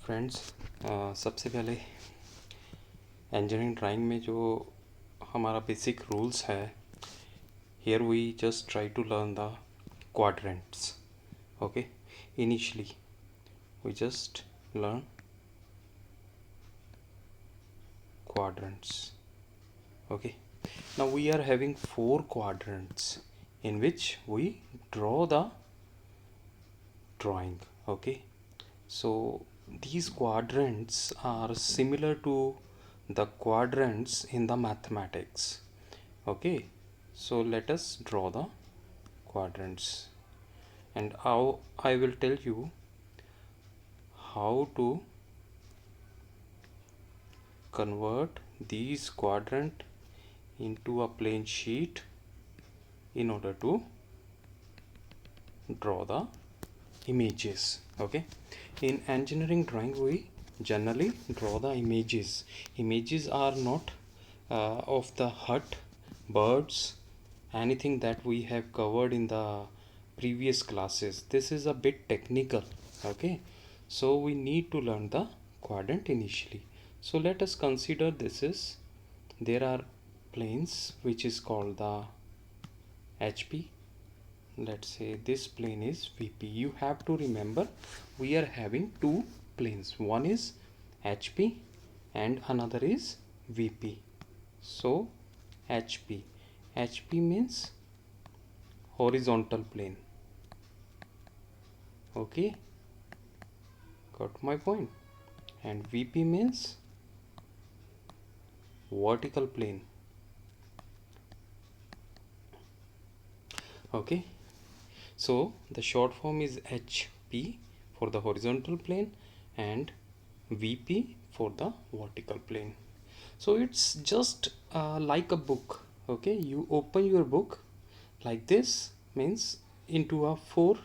Friends, सबसे पहले engineering drawing में जो हमारा बेसिक रूल्स है, here we just try to learn the quadrants. Okay, initially we just learn quadrants. Okay, now we are having 4 quadrants in which we draw the drawing. Okay, so these quadrants are similar to the quadrants in the mathematics. Okay, so let us draw the quadrants, and how I will tell you how to convert these quadrant into a plain sheet in order to draw the images. Okay, in engineering drawing we generally draw the images are not of the hut, birds, anything that we have covered in the previous classes. This is a bit technical. Okay, so we need to learn the quadrant initially. So let us consider there are planes which is called the HP. Let's say this plane is VP. You have to remember we are having two planes. One is HP and another is VP. So HP means horizontal plane. Okay, got my point. And VP means vertical plane. Okay, so the short form is HP for the horizontal plane and VP for the vertical plane. So it's just like a book. Okay, you open your book like this, means into a 4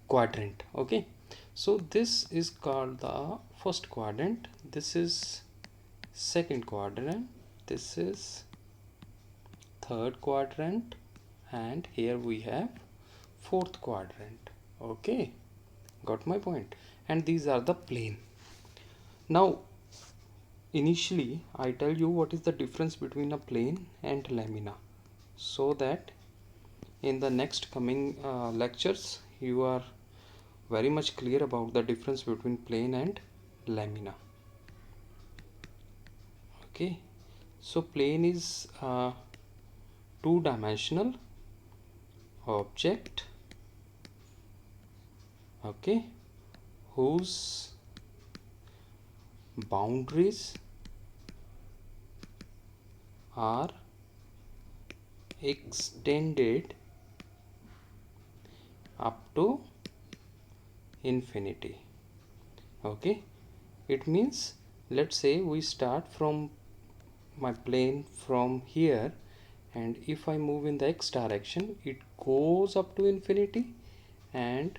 quadrant. Okay, so this is called the first quadrant, this is second quadrant, this is third quadrant, and here we have fourth quadrant. Okay, got my point. And these are the plane. Now initially I tell you what is the difference between a plane and lamina, so that in the next coming lectures you are very much clear about the difference between plane and lamina. Okay, so plane is two-dimensional object, okay, whose boundaries are extended up to infinity. Okay, it means, let's say we start from my plane from here, and if I move in the x direction it goes up to infinity, and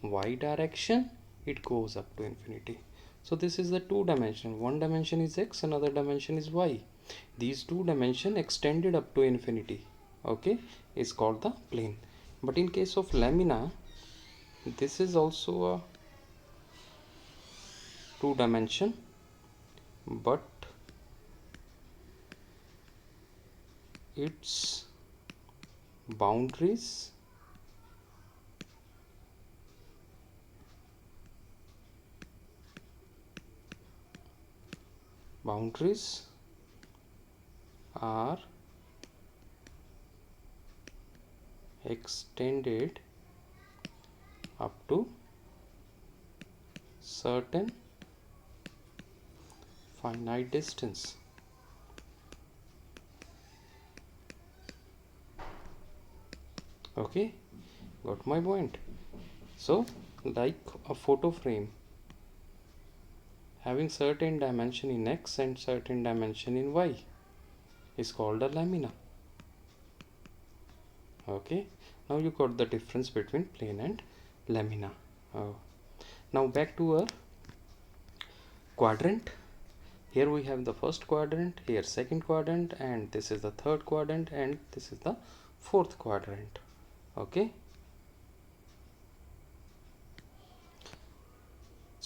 y direction it goes up to infinity. So this is the two dimension. One dimension is x, another dimension is y. These two dimension extended up to infinity, okay, is called the plane. But in case of lamina, this is also a two dimension, but its boundaries are extended up to certain finite distance. Okay, got my point. So like a photo frame having certain dimension in x and certain dimension in y is called a lamina. Okay, now you got the difference between plane and lamina. Now back to our quadrant. Here we have the first quadrant, here second quadrant, and this is the third quadrant, and this is the fourth quadrant. Okay,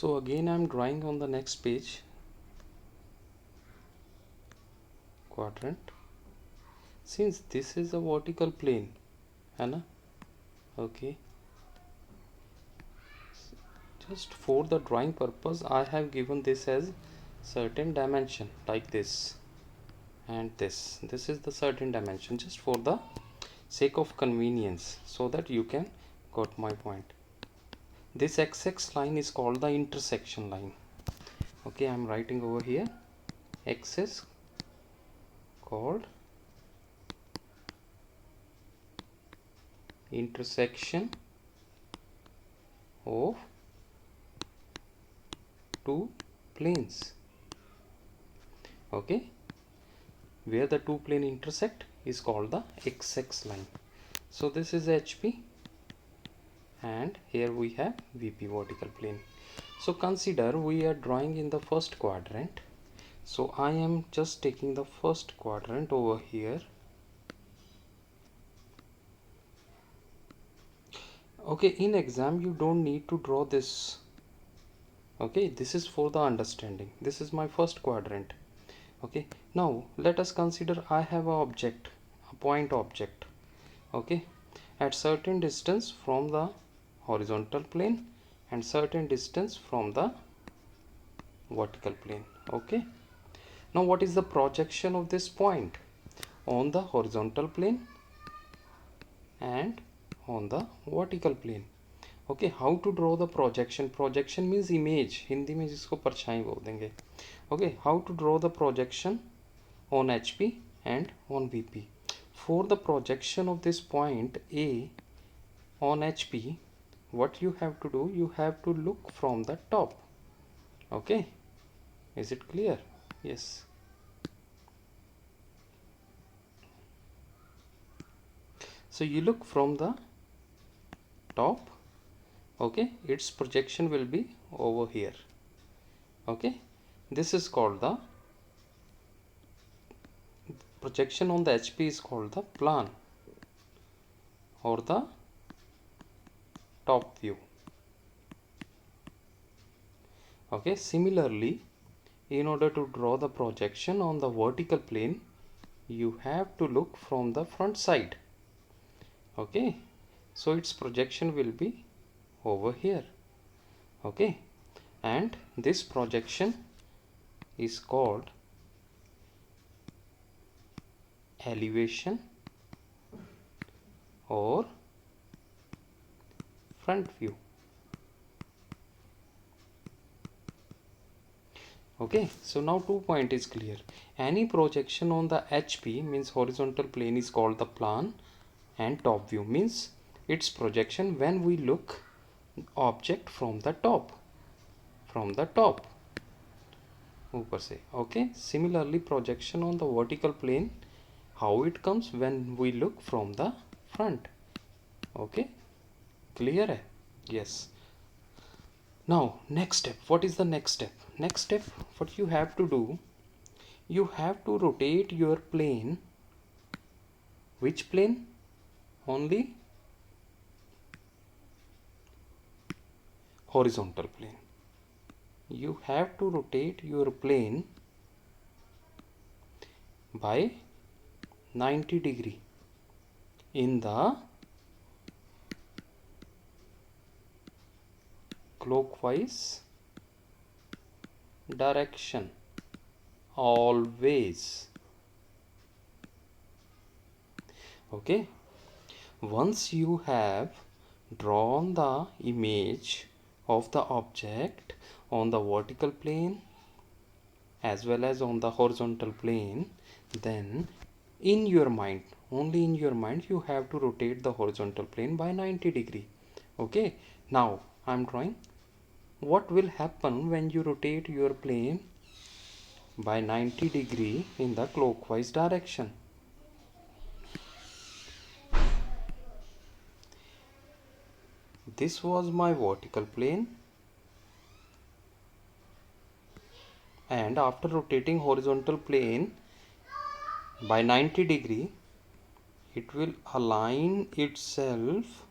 So again I'm drawing on the next page quadrant. Since this is a vertical plane, है ना? Okay, just for the drawing purpose I have given this as certain dimension like this, and this is the certain dimension, just for the sake of convenience, so that you can got my point. This XX line is called the intersection line. Okay, I'm writing over here, X is called intersection of two planes. Okay, where the two plane intersect is called the XX line. So this is HP, and here we have VP, vertical plane. So consider we are drawing in the first quadrant. So I am just taking the first quadrant over here. Okay, in exam you don't need to draw this. Okay, this is for the understanding. This is my first quadrant. Okay, now let us consider I have a object, a point object. Okay, at certain distance from the horizontal plane and certain distance from the vertical plane. Okay, now what is the projection of this point on the horizontal plane and on the vertical plane? Okay, how to draw the projection? Projection means image, Hindi में जिसको परछाई बोल देंगे. Okay, how to draw the projection on HP and on VP? For the projection of this point A on HP, what you have to do, you have to look from the top. Okay, is it clear? Yes. So you look from the top. Okay, its projection will be over here. Okay, this is called the projection on the HP is called the plan or the top view. Okay, similarly, in order to draw the projection on the vertical plane, you have to look from the front side. Okay, so its projection will be over here. Okay, and this projection is called elevation or front view. Okay, so now 2 point is clear. Any projection on the HP means horizontal plane is called the plan, and top view means its projection when we look object from the top, ऊपर से. Okay, similarly projection on the vertical plane, how it comes when we look from the front. Okay, clear hai? Yes. Now next step, what is the next step? Next step, what you have to do, you have to rotate your plane. Which plane? Only horizontal plane. You have to rotate your plane by 90 degree in the clockwise direction always. Okay, once you have drawn the image of the object on the vertical plane as well as on the horizontal plane, then in your mind, only in your mind, you have to rotate the horizontal plane by 90 degree. Okay, now I'm drawing. What will happen when you rotate your plane by 90 degree in the clockwise direction? This was my vertical plane, and after rotating horizontal plane by 90 degree, it will align itself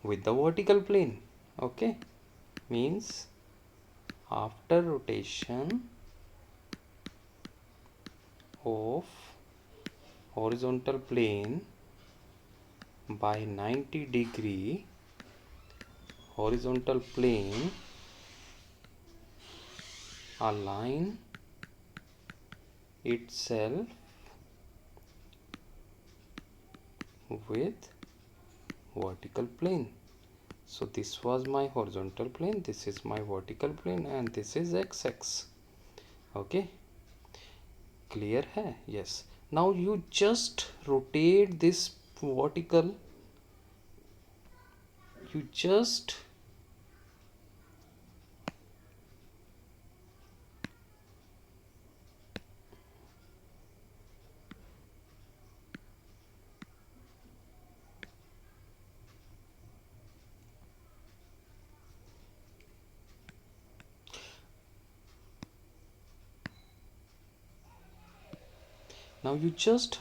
with the vertical plane. Okay, means After rotation of horizontal plane by 90-degree, horizontal plane align itself with vertical plane. So this was my horizontal plane, this is my vertical plane, and this is x-axis. Okay, clear hai? Yes. Now you just rotate this vertical, you just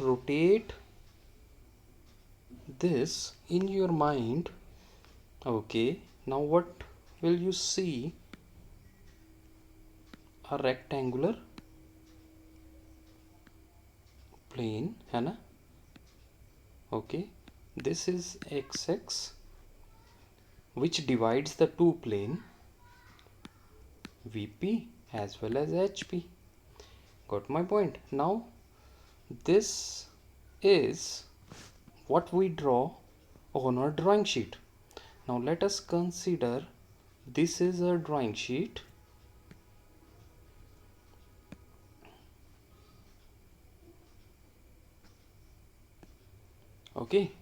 rotate this in your mind. Okay, now what will you see? A rectangular plane है ना? Okay, this is x-axis which divides the two plane VP as well as HP. Got my point? Now this is what we draw on our drawing sheet. Now let us consider this is a drawing sheet. Okay,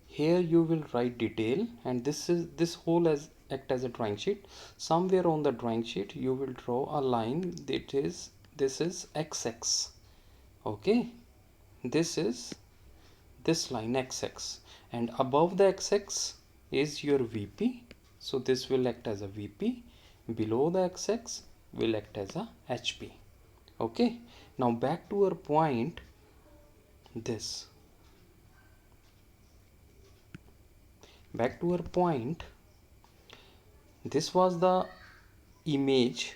here you will write detail, and this whole as act as a drawing sheet. Somewhere on the drawing sheet you will draw a line that is, this is x-axis. Okay, this is this line x-axis, and above the x-axis is your VP, so this will act as a VP. Below the x-axis will act as a HP. Okay, now back to our point. Back to our point, this was the image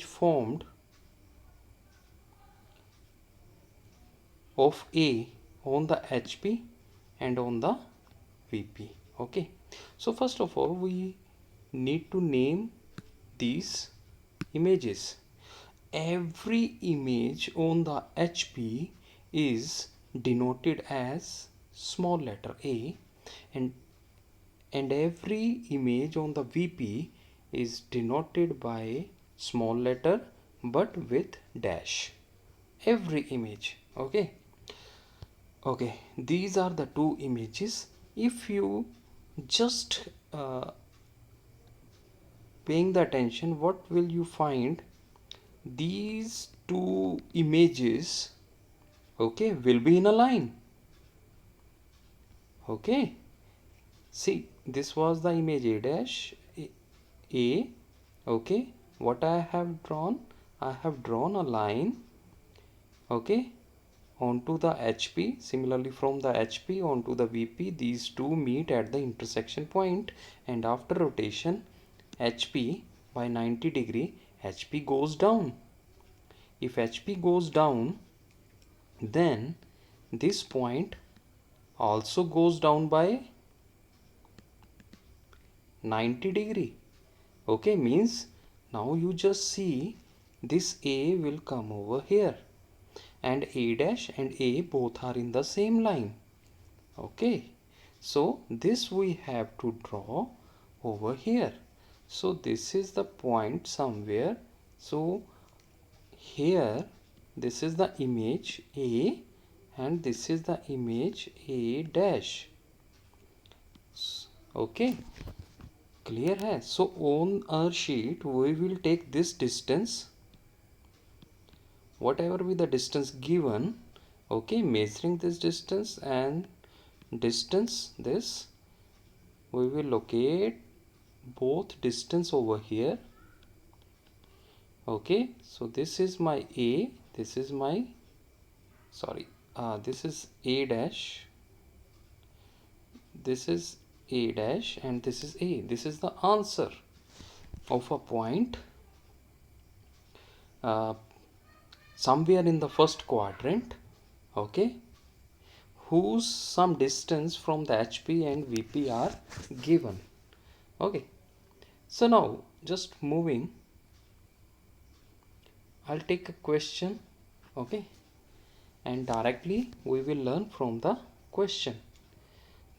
formed of A on the HP and on the VP. Okay, so first of all we need to name these images. Every image on the HP is denoted as small letter A, and every image on the VP is denoted by small letter but with dash. Every image. Okay, these are the two images. If you just paying the attention, what will you find? These two images, okay, will be in a line. Okay, see, this was the image A dash A. Okay, what I have drawn a line, okay, onto the HP. Similarly, from the HP onto the VP, these two meet at the intersection point, and after rotation HP by 90-degree, HP goes down. If HP goes down, then this point also goes down by 90-degree. Okay, means now you just see this A will come over here, and A dash and A both are in the same line. Okay, so this we have to draw over here. So this is the point somewhere. So here this is the image A and this is the image A dash. Okay, clear hai? So on our sheet we will take this distance, whatever be the distance given. Okay, measuring this distance and distance this, we will locate both distance over here. Okay, so this is my A, this is my this is A dash, this is A dash, and this is A. This is the answer. of a point uh, somewhere in the first quadrant, okay, whose some distance from the HP and VP are given. Okay, so now just moving, I'll take a question, okay, and directly we will learn from the question.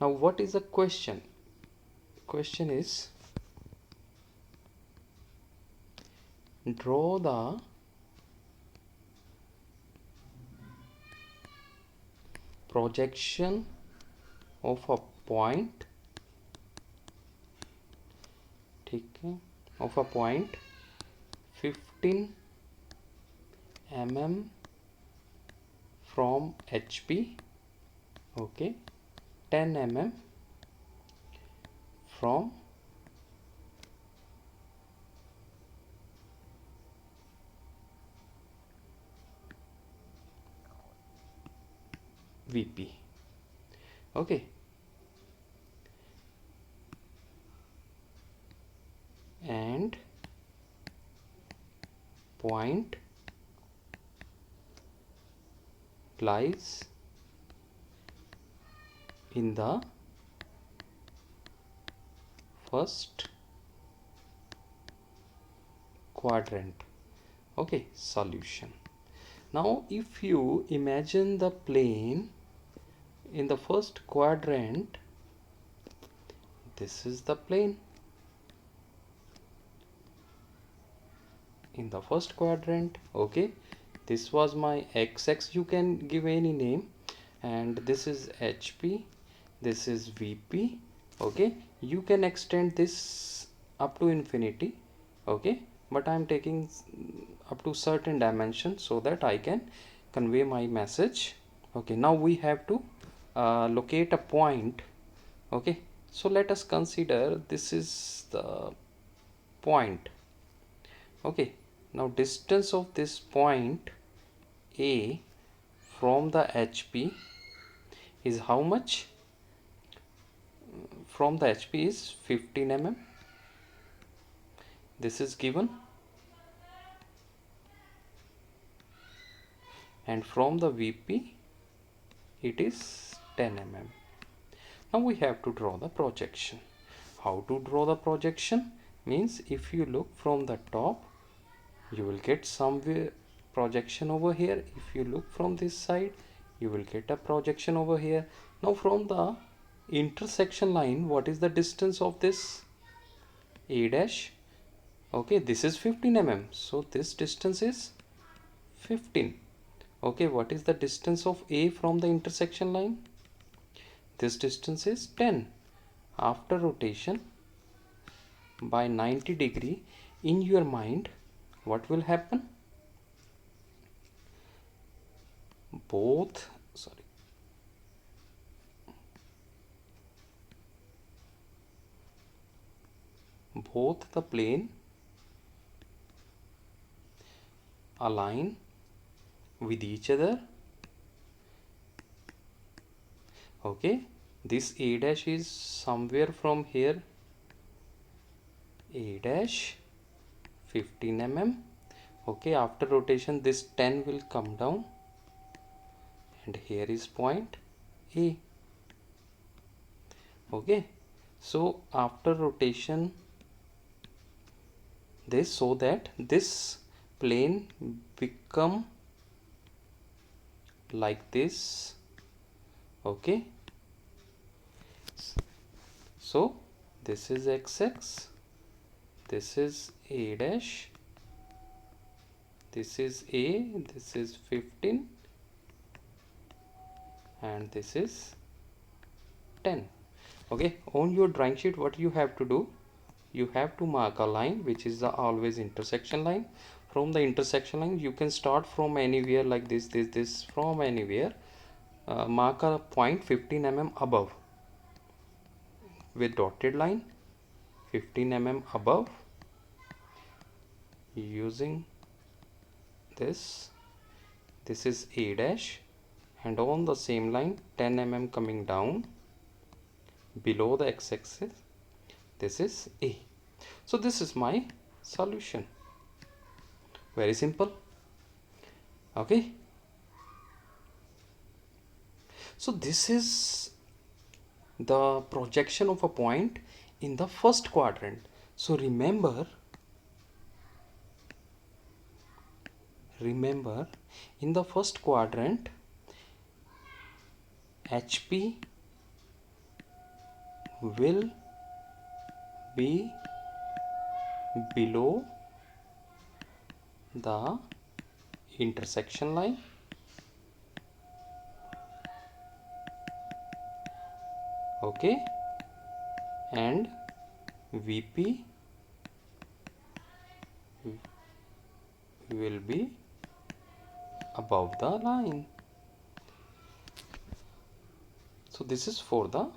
Now what is the question? Question is, draw the projection of a point, of a point 15 mm from HP, okay, 10 mm from VP, okay, and point lies in the first quadrant. Okay, solution. Now if you imagine the plane in the first quadrant, this is the plane in the first quadrant, okay, this was my x-axis, you can give any name, and this is HP, this is VP, okay, you can extend this up to infinity, okay, but I'm taking up to certain dimension so that I can convey my message. Okay, now we have to locate a point, okay, so let us consider this is the point, okay, now distance of this point A from the HP is how much? From the HP is 15 mm, this is given, and from the VP it is 10 mm. Now we have to draw the projection. How to draw the projection? Means if you look from the top, you will get some projection over here. If you look from this side, you will get a projection over here. Now from the intersection line, what is the distance of this A dash? Okay, this is 15 mm, so this distance is 15. Okay, what is the distance of A from the intersection line? This distance is 10. After rotation by 90 degree, in your mind what will happen? Both the plane align with each other, okay, this A dash is somewhere from here, A dash 15 mm, okay, after rotation this 10 will come down, and here is point A, okay, so after rotation this, so that this plane become like this, okay, so this is x-axis, this is A dash, this is A, this is 15, and this is 10. Okay, on your drawing sheet what you have to do, you have to mark a line which is the always intersection line. From the intersection line you can start from anywhere, like this from anywhere, mark a point 15 mm above with dotted line, 15 mm above, using this is A dash, and on the same line 10 mm coming down below the x-axis, this is A. So this is my solution. Very simple. Okay, so this is the projection of a point in the first quadrant. So remember in the first quadrant HP will be below the intersection line, okay, and VP will be above the line. So this is for the